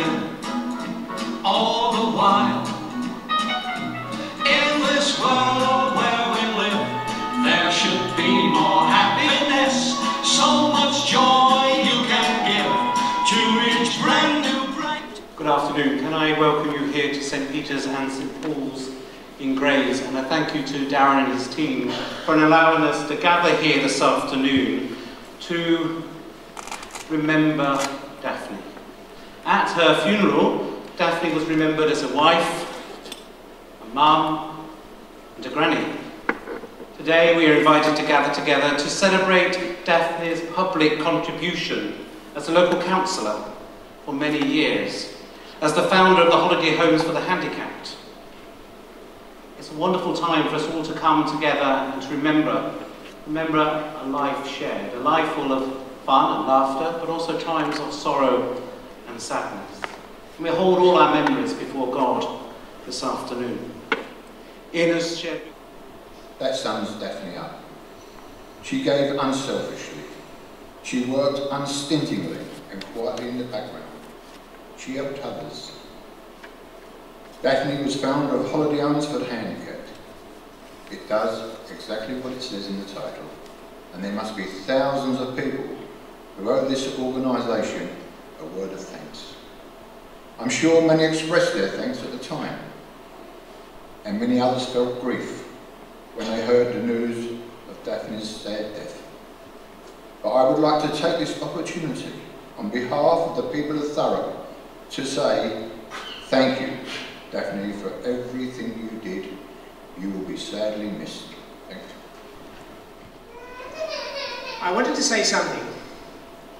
still all the while. In this world where we live, there should be more happiness, so much joy you can give to each brand new bright. Good afternoon. Can I welcome you here to St. Peter's and St. Paul's in Grays, and I thank you to Darren and his team for allowing us to gather here this afternoon to remember Daphne. At her funeral, Daphne was remembered as a wife, a mum, and a granny. Today we are invited to gather together to celebrate Daphne's public contribution as a local councillor for many years, as the founder of the holiday homes for the handicapped. It's a wonderful time for us all to come together and to remember a life shared, a life full of fun and laughter, but also times of sorrow and sadness. And we hold all our memories before God this afternoon. Inna's shed. That sums Daphne up. She gave unselfishly. She worked unstintingly and quietly in the background. She helped others. Daphne was founder of Holiday Homes for the Handicapped. It does exactly what it says in the title, and there must be thousands of people who owe this organisation a word of thanks. I'm sure many expressed their thanks at the time, and many others felt grief when they heard the news of Daphne's sad death. But I would like to take this opportunity on behalf of the people of Thurrock to say thank you, Daphne, for everything you did. You will be sadly missed. Thank you. I wanted to say something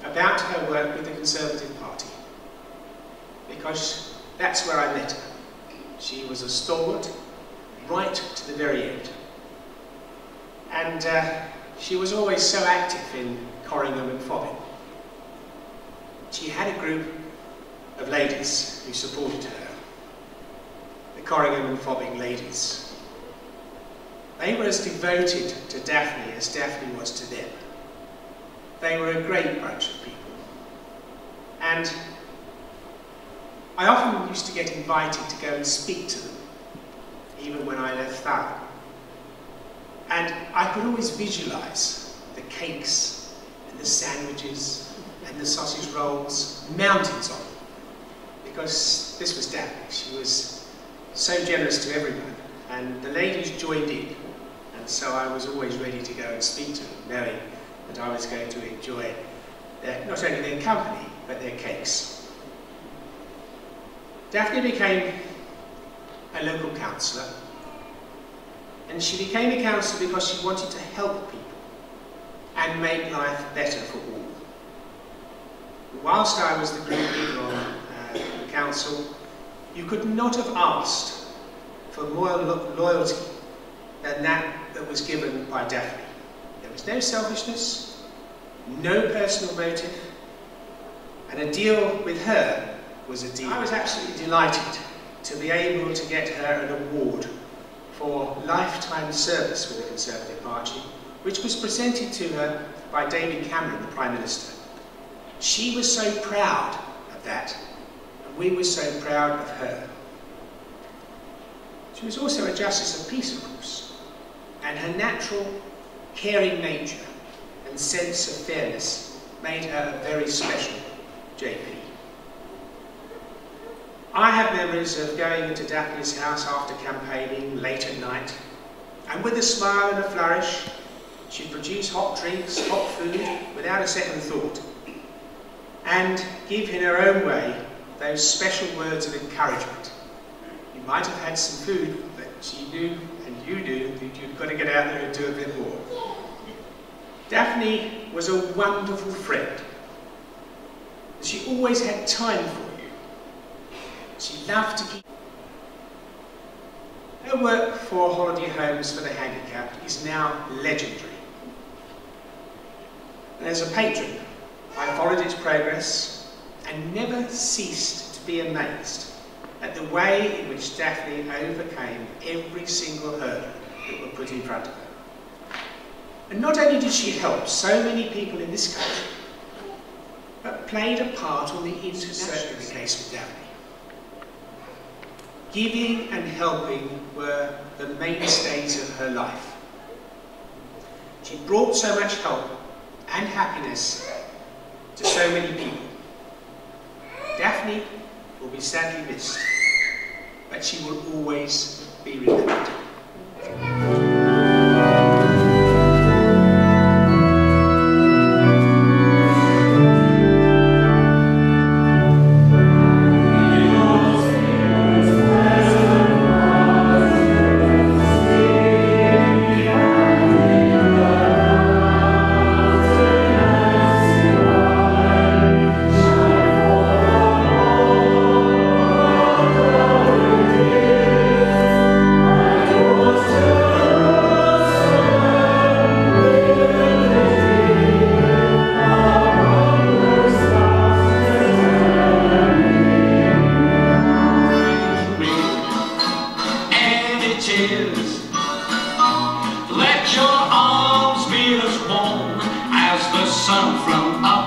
about her work with the Conservative Party, because that's where I met her. She was a stalwart right to the very end. And she was always so active in Corringham and Fobbing. She had a group of ladies who supported her, the Corringham and Fobbing ladies. They were as devoted to Daphne as Daphne was to them. They were a great bunch of people. And I often used to get invited to go and speak to them, even when I left Thurrock. And I could always visualise the cakes and the sandwiches and the sausage rolls, mountains of them, because this was Daphne. She was so generous to everyone, and the ladies joined in, and so I was always ready to go and speak to them, knowing that I was going to enjoy not only their company, but their cakes. Daphne became a local councillor, and she became a councillor because she wanted to help people and make life better for all. Whilst I was the group leader on the council, you could not have asked for more loyalty than that was given by Daphne. There was no selfishness, no personal motive, and a deal with her was a deal. I was absolutely delighted to be able to get her an award for lifetime service with the Conservative Party, which was presented to her by David Cameron, the Prime Minister. She was so proud of that, and we were so proud of her. She was also a Justice of Peace, of course, and her natural, caring nature and sense of fairness made her a very special JP. I have memories of going into Daphne's house after campaigning late at night, and with a smile and a flourish, she'd produce hot drinks, hot food, without a second thought, and give in her own way those special words of encouragement. You might have had some food, but she knew, and you knew, that you'd got to get out there and do a bit more. Daphne was a wonderful friend. She always had time for you. She loved to keep. Her work for holiday homes for the handicapped is now legendary. And as a patron, I followed its progress and never ceased to be amazed at the way in which Daphne overcame every single hurdle that were put in front of her. And not only did she help so many people in this country, but played a part on the international, certainly the case with Daphne. Giving and helping were the mainstays of her life. She brought so much help and happiness to so many people. Daphne will be sadly missed, but she will always be remembered. Let your arms be as warm as the sun from up